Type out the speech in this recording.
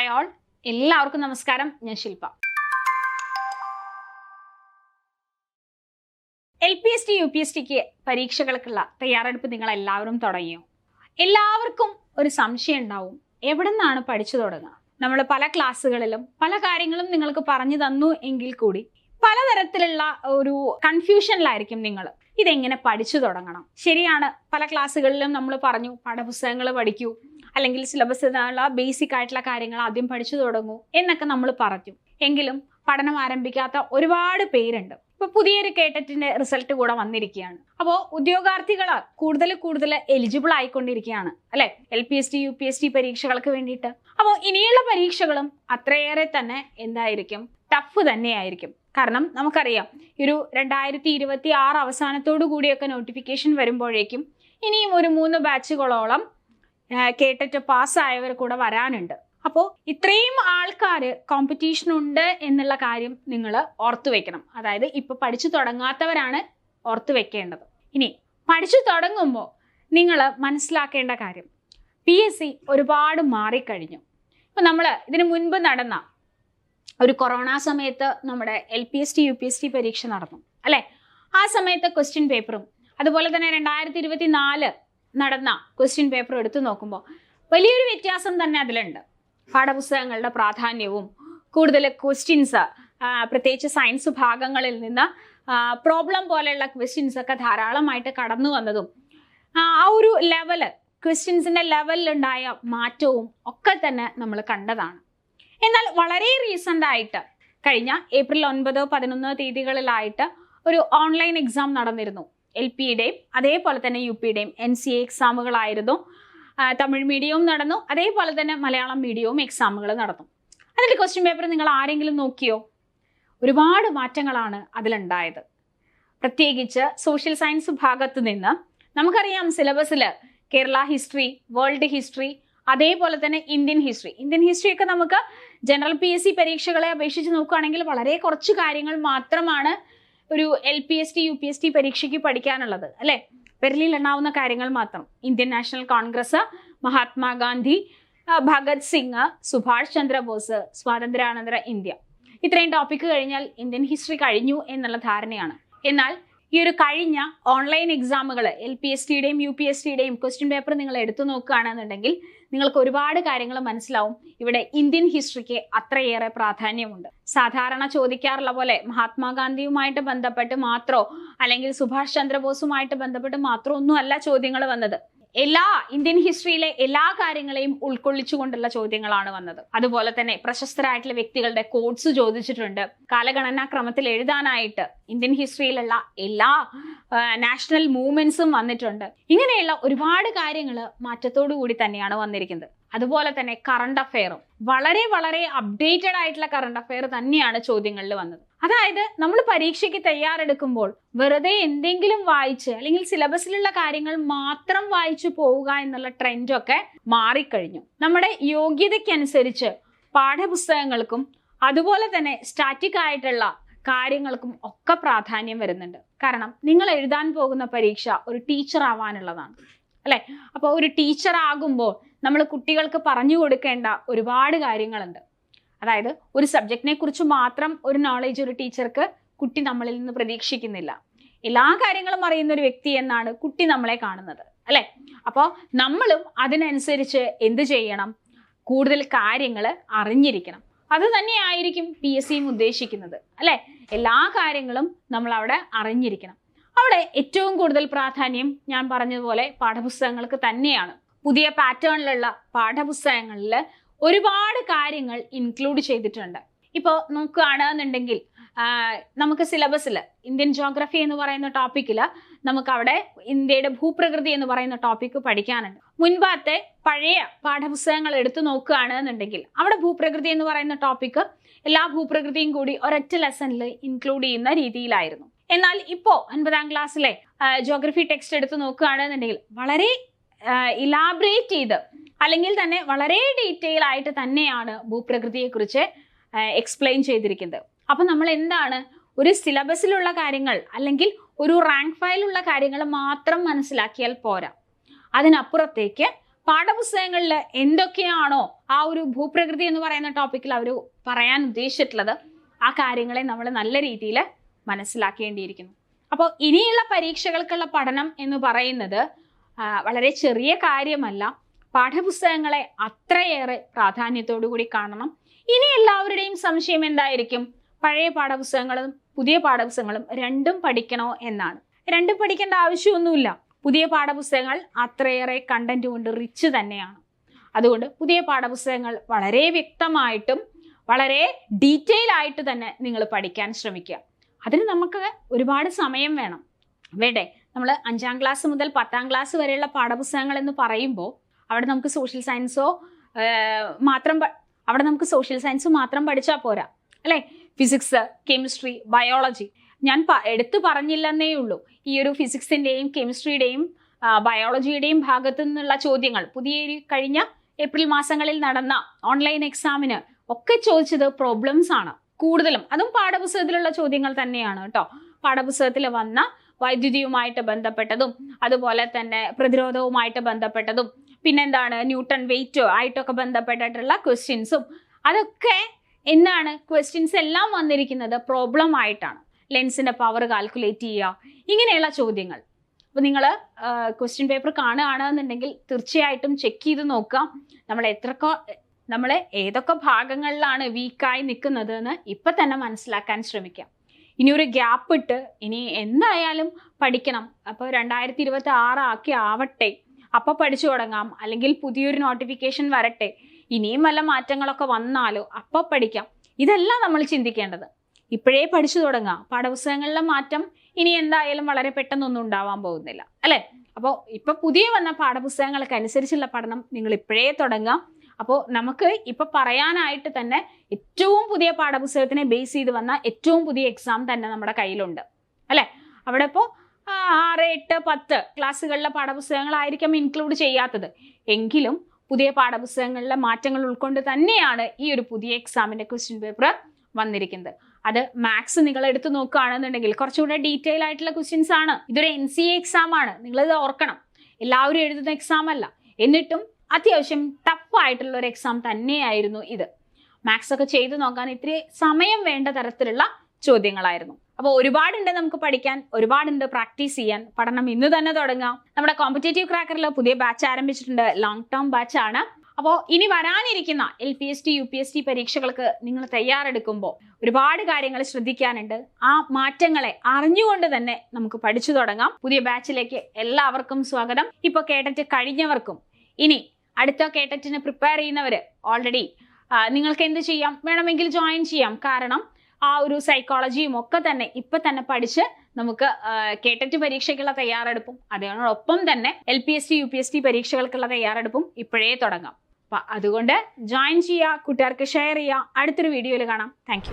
Hi all, എല്ലാവർക്കും നമസ്കാരം. ഞാൻ ശില്പ. LPST UPSTക്ക് പരീക്ഷകൾക്കുള്ള തയ്യാറെടുപ്പ് നിങ്ങൾ എല്ലാവരും തുടങ്ങിയോ? എല്ലാവർക്കും ഒരു സംശയം ഉണ്ടാവും, എവിടെ നിന്നാണ് പഠിച്ചു തുടങ്ങുക? നമ്മൾ പല ക്ലാസ്സുകളിലും പല കാര്യങ്ങളും നിങ്ങൾക്ക് പറഞ്ഞു തന്നു എങ്കിൽ കൂടി പലതരത്തിലുള്ള ഒരു കൺഫ്യൂഷനിലായിരിക്കും നിങ്ങൾ. ഇതെങ്ങനെ പഠിച്ചു തുടങ്ങണം? ശരിയാണ്, പല ക്ലാസ്സുകളിലും നമ്മൾ പറഞ്ഞു പാഠപുസ്തകങ്ങൾ പഠിക്കൂ, അല്ലെങ്കിൽ സിലബസിനുള്ള ബേസിക് ആയിട്ടുള്ള കാര്യങ്ങൾ ആദ്യം പഠിച്ചു തുടങ്ങൂ എന്നൊക്കെ നമ്മൾ പറഞ്ഞു. എങ്കിലും പഠനം ആരംഭിക്കാത്ത ഒരുപാട് പേരുണ്ട്. ഇപ്പൊ പുതിയൊരു കേട്ടറ്റിന്റെ റിസൾട്ട് കൂടെ വന്നിരിക്കുകയാണ്. അപ്പോൾ ഉദ്യോഗാർത്ഥികൾ കൂടുതൽ എലിജിബിൾ ആയിക്കൊണ്ടിരിക്കുകയാണ് അല്ലെ, LPST UPST പരീക്ഷകൾക്ക് വേണ്ടിയിട്ട്. അപ്പോൾ ഇനിയുള്ള പരീക്ഷകളും അത്രയേറെ തന്നെ എന്തായിരിക്കും, ടഫ് തന്നെയായിരിക്കും. കാരണം നമുക്കറിയാം, ഒരു 2026 അവസാനത്തോടു കൂടിയൊക്കെ നോട്ടിഫിക്കേഷൻ വരുമ്പോഴേക്കും ഇനിയും ഒരു 3 ബാച്ചുകളോളം കേട്ടിട്ട് പാസ്സായവർ കൂടെ വരാനുണ്ട്. അപ്പോൾ ഇത്രയും ആൾക്കാർ കോമ്പറ്റീഷൻ ഉണ്ട് എന്നുള്ള കാര്യം നിങ്ങൾ ഓർത്തു വെക്കണം. അതായത് ഇപ്പൊ പഠിച്ചു തുടങ്ങാത്തവരാണ് ഓർത്തു വെക്കേണ്ടത്. ഇനി പഠിച്ചു തുടങ്ങുമ്പോൾ നിങ്ങൾ മനസ്സിലാക്കേണ്ട കാര്യം, PSC ഒരുപാട് മാറിക്കഴിഞ്ഞു. ഇപ്പൊ നമ്മൾ ഇതിനു മുൻപ് നടന്ന ഒരു കൊറോണ സമയത്ത് നമ്മുടെ LPST UPST പരീക്ഷ നടന്നു അല്ലെ. ആ സമയത്ത് ക്വസ്റ്റ്യൻ പേപ്പറും അതുപോലെ തന്നെ 2024 നടന്ന ക്വസ്റ്റ്യൻ പേപ്പർ എടുത്തു നോക്കുമ്പോൾ വലിയൊരു വ്യത്യാസം തന്നെ അതിലുണ്ട്. പാഠപുസ്തകങ്ങളുടെ പ്രാധാന്യവും കൂടുതൽ ക്വസ്റ്റ്യൻസ്, പ്രത്യേകിച്ച് സയൻസ് ഭാഗങ്ങളിൽ നിന്ന് പ്രോബ്ലം പോലെയുള്ള ക്വസ്റ്റ്യൻസ് ഒക്കെ ധാരാളമായിട്ട് കടന്നു വന്നതും ആ ഒരു ലെവല്, ക്വസ്റ്റ്യൻസിന്റെ ലെവലിലുണ്ടായ മാറ്റവും ഒക്കെ തന്നെ നമ്മൾ കണ്ടതാണ്. എന്നാൽ വളരെ റീസെന്റ് ആയിട്ട് കഴിഞ്ഞ ഏപ്രിൽ 9, 11 തീയതികളിലായിട്ട് ഒരു ഓൺലൈൻ എക്സാം നടന്നിരുന്നു. LPയുടെയും അതേപോലെ തന്നെ UPയുടെയും NCA എക്സാമുകളായിരുന്നു. തമിഴ് മീഡിയവും നടന്നു, അതേപോലെ തന്നെ മലയാളം മീഡിയവും എക്സാമുകൾ നടന്നു. അതിൽ ക്വസ്റ്റ്യൻ പേപ്പർ നിങ്ങൾ ആരെങ്കിലും നോക്കിയോ? ഒരുപാട് മാറ്റങ്ങളാണ് അതിലുണ്ടായത്. പ്രത്യേകിച്ച് സോഷ്യൽ സയൻസ് ഭാഗത്ത് നിന്ന് നമുക്കറിയാം, സിലബസിൽ കേരള ഹിസ്റ്ററി, വേൾഡ് ഹിസ്റ്ററി, അതേപോലെ തന്നെ ഇന്ത്യൻ ഹിസ്റ്ററി ഒക്കെ നമുക്ക് ജനറൽ PSC പരീക്ഷകളെ അപേക്ഷിച്ച് നോക്കുകയാണെങ്കിൽ വളരെ കുറച്ച് കാര്യങ്ങൾ മാത്രമാണ് ഒരു LPST UPST പരീക്ഷയ്ക്ക് പഠിക്കാനുള്ളത് അല്ലെ. വിരലിൽ എണ്ണാവുന്ന കാര്യങ്ങൾ മാത്രം. ഇന്ത്യൻ നാഷണൽ കോൺഗ്രസ്, മഹാത്മാഗാന്ധി, ഭഗത് സിംഗ്, സുഭാഷ് ചന്ദ്രബോസ്, സ്വാതന്ത്ര്യാനന്തര ഇന്ത്യ, ഇത്രയും ടോപ്പിക്ക് കഴിഞ്ഞാൽ ഇന്ത്യൻ ഹിസ്റ്ററി കഴിഞ്ഞു എന്നുള്ള ധാരണയാണ്. എന്നാൽ ഈ ഒരു കഴിഞ്ഞ ഓൺലൈൻ എക്സാമുകൾ LPSTയുടെയും UPSTയുടെയും ക്വസ്റ്റ്യൻ പേപ്പർ നിങ്ങൾ എടുത്തു നോക്കുകയാണെന്നുണ്ടെങ്കിൽ നിങ്ങൾക്ക് ഒരുപാട് കാര്യങ്ങൾ മനസ്സിലാവും. ഇവിടെ ഇന്ത്യൻ ഹിസ്റ്ററിക്ക് അത്രയേറെ പ്രാധാന്യമുണ്ട്. സാധാരണ ചോദിക്കാറുള്ള പോലെ മഹാത്മാഗാന്ധിയുമായിട്ട് ബന്ധപ്പെട്ട് മാത്രമോ അല്ലെങ്കിൽ സുഭാഷ് ചന്ദ്രബോസുമായിട്ട് ബന്ധപ്പെട്ട് മാത്രമോ ഒന്നും അല്ല ചോദ്യങ്ങൾ വന്നത്. എല്ലാ ഇന്ത്യൻ ഹിസ്റ്ററിയിലെ എല്ലാ കാര്യങ്ങളെയും ഉൾക്കൊള്ളിച്ചുകൊണ്ടുള്ള ചോദ്യങ്ങളാണ് വന്നത്. അതുപോലെ തന്നെ പ്രശസ്തരായിട്ടുള്ള വ്യക്തികളുടെ കോട്സ് ചോദിച്ചിട്ടുണ്ട്. കാലഗണനാ ക്രമത്തിൽ എഴുതാനായിട്ട് ഇന്ത്യൻ ഹിസ്റ്ററിയിലുള്ള എല്ലാ നാഷണൽ മൂവ്മെന്റ്സും വന്നിട്ടുണ്ട്. ഇങ്ങനെയുള്ള ഒരുപാട് കാര്യങ്ങൾ മാറ്റത്തോടു കൂടി തന്നെയാണ് വന്നിരിക്കുന്നത്. അതുപോലെ തന്നെ കറണ്ട് അഫെയറും വളരെ അപ്ഡേറ്റഡ് ആയിട്ടുള്ള കറണ്ട് അഫെയർ തന്നെയാണ് ചോദ്യങ്ങളിൽ വന്നത്. അതായത് നമ്മൾ പരീക്ഷയ്ക്ക് തയ്യാറെടുക്കുമ്പോൾ വെറുതെ എന്തെങ്കിലും വായിച്ച് അല്ലെങ്കിൽ സിലബസിലുള്ള കാര്യങ്ങൾ മാത്രം വായിച്ചു പോവുക എന്നുള്ള ട്രെൻഡൊക്കെ മാറിക്കഴിഞ്ഞു. നമ്മുടെ യോഗ്യതയ്ക്കനുസരിച്ച് പാഠപുസ്തകങ്ങൾക്കും അതുപോലെ തന്നെ സ്റ്റാറ്റിക് ആയിട്ടുള്ള കാര്യങ്ങൾക്കും ഒക്കെ പ്രാധാന്യം വരുന്നുണ്ട്. കാരണം നിങ്ങൾ എഴുതാൻ പോകുന്ന പരീക്ഷ ഒരു ടീച്ചർ ആവാനുള്ളതാണ് അല്ലെ. അപ്പോൾ ഒരു ടീച്ചർ ആകുമ്പോൾ നമ്മൾ കുട്ടികൾക്ക് പറഞ്ഞു കൊടുക്കേണ്ട ഒരുപാട് കാര്യങ്ങളുണ്ട്. അതായത് ഒരു സബ്ജക്റ്റിനെ കുറിച്ച് മാത്രം ഒരു നോളേജ് ഒരു ടീച്ചർക്ക് കുട്ടി നമ്മളിൽ നിന്ന് പ്രതീക്ഷിക്കുന്നില്ല. എല്ലാ കാര്യങ്ങളും അറിയുന്ന ഒരു വ്യക്തി എന്നാണ് കുട്ടി നമ്മളെ കാണുന്നത് അല്ലെ. അപ്പോൾ നമ്മളും അതിനനുസരിച്ച് എന്ത് ചെയ്യണം, കൂടുതൽ കാര്യങ്ങൾ അറിഞ്ഞിരിക്കണം. അത് തന്നെയായിരിക്കും PSCയും ഉദ്ദേശിക്കുന്നത് അല്ലെ. എല്ലാ കാര്യങ്ങളും നമ്മൾ അവിടെ അറിഞ്ഞിരിക്കണം. അവിടെ ഏറ്റവും കൂടുതൽ പ്രാധാന്യം ഞാൻ പറഞ്ഞതുപോലെ പാഠപുസ്തകങ്ങൾക്ക് തന്നെയാണ്. പുതിയ പാറ്റേണിലുള്ള പാഠപുസ്തകങ്ങളിൽ ഒരുപാട് കാര്യങ്ങൾ ഇൻക്ലൂഡ് ചെയ്തിട്ടുണ്ട്. ഇപ്പോൾ നോക്കുകയാണെന്നുണ്ടെങ്കിൽ നമുക്ക് സിലബസിൽ ഇന്ത്യൻ ജോഗ്രഫി എന്ന് പറയുന്ന ടോപ്പിക്കിൽ നമുക്ക് അവിടെ ഇന്ത്യയുടെ ഭൂപ്രകൃതി എന്ന് പറയുന്ന ടോപ്പിക്ക് പഠിക്കാനുണ്ട്. മുൻപത്തെ പഴയ പാഠപുസ്തകങ്ങൾ എടുത്തു നോക്കുകയാണെന്നുണ്ടെങ്കിൽ അവിടെ ഭൂപ്രകൃതി എന്ന് പറയുന്ന ടോപ്പിക്ക് എല്ലാ ഭൂപ്രകൃതിയും കൂടി ഒരൊറ്റ ലെസണിൽ ഇൻക്ലൂഡ് ചെയ്യുന്ന രീതിയിലായിരുന്നു. എന്നാൽ ഇപ്പോൾ 9ാം ക്ലാസ്സിലെ ജോഗ്രഫി ടെക്സ്റ്റ് എടുത്ത് നോക്കുകയാണെന്നുണ്ടെങ്കിൽ വളരെ ഇലാബറേറ്റ് ചെയ്ത് അല്ലെങ്കിൽ തന്നെ വളരെ ഡീറ്റെയിൽ ആയിട്ട് തന്നെയാണ് ഭൂപ്രകൃതിയെക്കുറിച്ച് എക്സ്പ്ലെയിൻ ചെയ്തിരിക്കുന്നത്. അപ്പം നമ്മൾ എന്താണ്, ഒരു സിലബസിലുള്ള കാര്യങ്ങൾ അല്ലെങ്കിൽ ഒരു റാങ്ക് ഫയലുള്ള കാര്യങ്ങൾ മാത്രം മനസ്സിലാക്കിയാൽ പോരാ. അതിനപ്പുറത്തേക്ക് പാഠപുസ്തകങ്ങളിൽ എന്തൊക്കെയാണോ ആ ഒരു ഭൂപ്രകൃതി എന്ന് പറയുന്ന ടോപ്പിക്കിൽ അവർ പറയാൻ ഉദ്ദേശിച്ചിട്ടുള്ളത്, ആ കാര്യങ്ങളെ നമ്മൾ നല്ല രീതിയിൽ മനസ്സിലാക്കേണ്ടിയിരിക്കുന്നു. അപ്പോൾ ഇനിയുള്ള പരീക്ഷകൾക്കുള്ള പഠനം എന്ന് പറയുന്നത് വളരെ ചെറിയ കാര്യമല്ല. പാഠപുസ്തകങ്ങളെ അത്രയേറെ പ്രാധാന്യത്തോടു കൂടി കാണണം. ഇനി എല്ലാവരുടെയും സംശയം എന്തായിരിക്കും? പഴയ പാഠപുസ്തകങ്ങളും പുതിയ പാഠപുസ്തകങ്ങളും രണ്ടും പഠിക്കണോ എന്നാണ്. രണ്ടും പഠിക്കേണ്ട ആവശ്യമൊന്നുമില്ല. പുതിയ പാഠപുസ്തകങ്ങൾ അത്രയേറെ കണ്ടന്റ് കൊണ്ട് റിച്ച് തന്നെയാണ്. അതുകൊണ്ട് പുതിയ പാഠപുസ്തകങ്ങൾ വളരെ വ്യക്തമായിട്ടും വളരെ ഡീറ്റെയിൽ ആയിട്ട് തന്നെ നിങ്ങൾ പഠിക്കാൻ ശ്രമിക്കുക. അതിന് നമുക്ക് ഒരുപാട് സമയം വേണ്ടേ? നമ്മൾ 5ാം ക്ലാസ് മുതൽ 10ാം ക്ലാസ് വരെയുള്ള പാഠപുസ്തകങ്ങൾ എന്ന് പറയുമ്പോൾ അവിടെ നമുക്ക് സോഷ്യൽ സയൻസ് മാത്രം പഠിച്ചാൽ പോരാ, അല്ലേ? ഫിസിക്സ്, കെമിസ്ട്രി, ബയോളജി ഞാൻ എടുത്തു പറഞ്ഞില്ലെന്നേ ഉള്ളൂ. ഈ ഒരു ഫിസിക്സിൻ്റെയും കെമിസ്ട്രിയുടെയും ബയോളജിയുടെയും ഭാഗത്തു നിന്നുള്ള ചോദ്യങ്ങൾ കഴിഞ്ഞ ഏപ്രിൽ മാസങ്ങളിൽ നടന്ന ഓൺലൈൻ എക്സാമിന് ഒക്കെ ചോദിച്ചത് പ്രോബ്ലംസ് ആണ് കൂടുതലും. അതും പാഠപുസ്തകത്തിലുള്ള ചോദ്യങ്ങൾ തന്നെയാണ് കേട്ടോ. പാഠപുസ്തകത്തിൽ വന്ന വൈദ്യുതിയുമായിട്ട് ബന്ധപ്പെട്ടതും അതുപോലെ തന്നെ പ്രതിരോധവുമായിട്ട് ബന്ധപ്പെട്ടതും പിന്നെന്താണ് ന്യൂട്ടൺ വെയിറ്റ് ആയിട്ടൊക്കെ ബന്ധപ്പെട്ടിട്ടുള്ള ക്വസ്റ്റ്യൻസും അതൊക്കെ എന്താണ് ക്വസ്റ്റ്യൻസ് എല്ലാം വന്നിരിക്കുന്നത് പ്രോബ്ലം ആയിട്ടാണ്. ലെൻസിന്റെ പവർ കാൽക്കുലേറ്റ് ചെയ്യുക, ഇങ്ങനെയുള്ള ചോദ്യങ്ങൾ. അപ്പോൾ നിങ്ങൾ ക്വസ്റ്റ്യൻ പേപ്പർ കാണുകയാണെന്നുണ്ടെങ്കിൽ തീർച്ചയായിട്ടും ചെക്ക് ചെയ്ത് നോക്കാം. നമ്മൾ ഏതൊക്കെ ഭാഗങ്ങളിലാണ് വീക്കായി നിൽക്കുന്നത് എന്ന് ഇപ്പം തന്നെ മനസ്സിലാക്കാൻ ശ്രമിക്കാം. ഇനി ഒരു ഗ്യാപ്പ് ഇട്ട് ഇനി എന്തായാലും പഠിക്കണം. അപ്പോൾ 2026 ആവട്ടെ, അപ്പം പഠിച്ചു തുടങ്ങാം. അല്ലെങ്കിൽ പുതിയൊരു നോട്ടിഫിക്കേഷൻ വരട്ടെ, ഇനിയും വല്ല മാറ്റങ്ങളൊക്കെ വന്നാലോ അപ്പം പഠിക്കാം. ഇതല്ല നമ്മൾ ചിന്തിക്കേണ്ടത്. ഇപ്പോഴേ പഠിച്ചു തുടങ്ങാം. പാഠപുസ്തകങ്ങളിലെ മാറ്റം ഇനി എന്തായാലും വളരെ പെട്ടെന്നൊന്നും ഉണ്ടാവാൻ പോകുന്നില്ല, അല്ലേ? അപ്പോൾ ഇപ്പം പുതിയ വന്ന പാഠപുസ്തകങ്ങൾക്ക് അനുസരിച്ചുള്ള പഠനം നിങ്ങൾ ഇപ്പോഴേ തുടങ്ങാം. അപ്പോൾ നമുക്ക് ഇപ്പം പറയാനായിട്ട് തന്നെ ഏറ്റവും പുതിയ പാഠപുസ്തകത്തിനെ ബേസ് ചെയ്ത് വന്ന ഏറ്റവും പുതിയ എക്സാം തന്നെ നമ്മുടെ കയ്യിലുണ്ട്, അല്ലേ? അവിടെ ഇപ്പോൾ 6, 8, 10 ക്ലാസ്സുകളിലെ പാഠപുസ്തകങ്ങളായിരിക്കും ഇൻക്ലൂഡ് ചെയ്യാത്തത്. എങ്കിലും പുതിയ പാഠപുസ്തകങ്ങളിലെ മാറ്റങ്ങൾ ഉൾക്കൊണ്ട് തന്നെയാണ് ഈ ഒരു പുതിയ എക്സാമിൻ്റെ ക്വസ്റ്റ്യൻ പേപ്പർ വന്നിരിക്കുന്നത്. അത് മാത്സ് നിങ്ങൾ എടുത്ത് നോക്കുകയാണെന്നുണ്ടെങ്കിൽ കുറച്ചുകൂടെ ഡീറ്റെയിൽ ആയിട്ടുള്ള ക്വസ്റ്റ്യൻസ് ആണ്. ഇതൊരു NCA എക്സാം ആണ്, നിങ്ങളിത് ഓർക്കണം. എല്ലാവരും എഴുതുന്ന എക്സാം അല്ല. എന്നിട്ടും അത്യാവശ്യം ടഫായിട്ടുള്ള ഒരു എക്സാം തന്നെയായിരുന്നു ഇത്. മാത്സ് ഒക്കെ ചെയ്ത് നോക്കാൻ ഇത്തിരി സമയം വേണ്ട തരത്തിലുള്ള ചോദ്യങ്ങളായിരുന്നു. അപ്പോൾ ഒരുപാടുണ്ട് നമുക്ക് പഠിക്കാൻ, ഒരുപാടുണ്ട് പ്രാക്ടീസ് ചെയ്യാൻ. പഠനം ഇന്ന് തന്നെ തുടങ്ങാം. നമ്മുടെ കോമ്പറ്റേറ്റീവ് ക്രാക്കറിൽ പുതിയ ബാച്ച് ആരംഭിച്ചിട്ടുണ്ട്. ലോങ് ടേം ബാച്ച് ആണ്. അപ്പോൾ ഇനി വരാനിരിക്കുന്ന LPST UPST പരീക്ഷകൾക്ക് നിങ്ങൾ തയ്യാറെടുക്കുമ്പോൾ ഒരുപാട് കാര്യങ്ങൾ ശ്രദ്ധിക്കാനുണ്ട്. ആ മാറ്റങ്ങളെ അറിഞ്ഞുകൊണ്ട് തന്നെ നമുക്ക് പഠിച്ചു തുടങ്ങാം. പുതിയ ബാച്ചിലേക്ക് എല്ലാവർക്കും സ്വാഗതം. ഇപ്പോൾ കേട്ടറ്റ് കഴിഞ്ഞവർക്കും ഇനി അടുത്ത കേട്ടറ്റിന് പ്രിപ്പയർ ചെയ്യുന്നവർ ഓൾറെഡി നിങ്ങൾക്ക് എന്ത് ചെയ്യാം, വേണമെങ്കിൽ ജോയിൻ ചെയ്യാം. കാരണം ആ ഒരു സൈക്കോളജിയും ഒക്കെ തന്നെ ഇപ്പം തന്നെ പഠിച്ച് നമുക്ക് കേട്ടറ്റ് പരീക്ഷയ്ക്കുള്ള തയ്യാറെടുപ്പും അതിനോടൊപ്പം തന്നെ LPST UPST പരീക്ഷകൾക്കുള്ള തയ്യാറെടുപ്പും ഇപ്പോഴേ തുടങ്ങാം. അപ്പം അതുകൊണ്ട് ജോയിൻ ചെയ്യുക, കൂട്ടുകാർക്ക് ഷെയർ ചെയ്യുക. അടുത്തൊരു വീഡിയോയിൽ കാണാം. താങ്ക്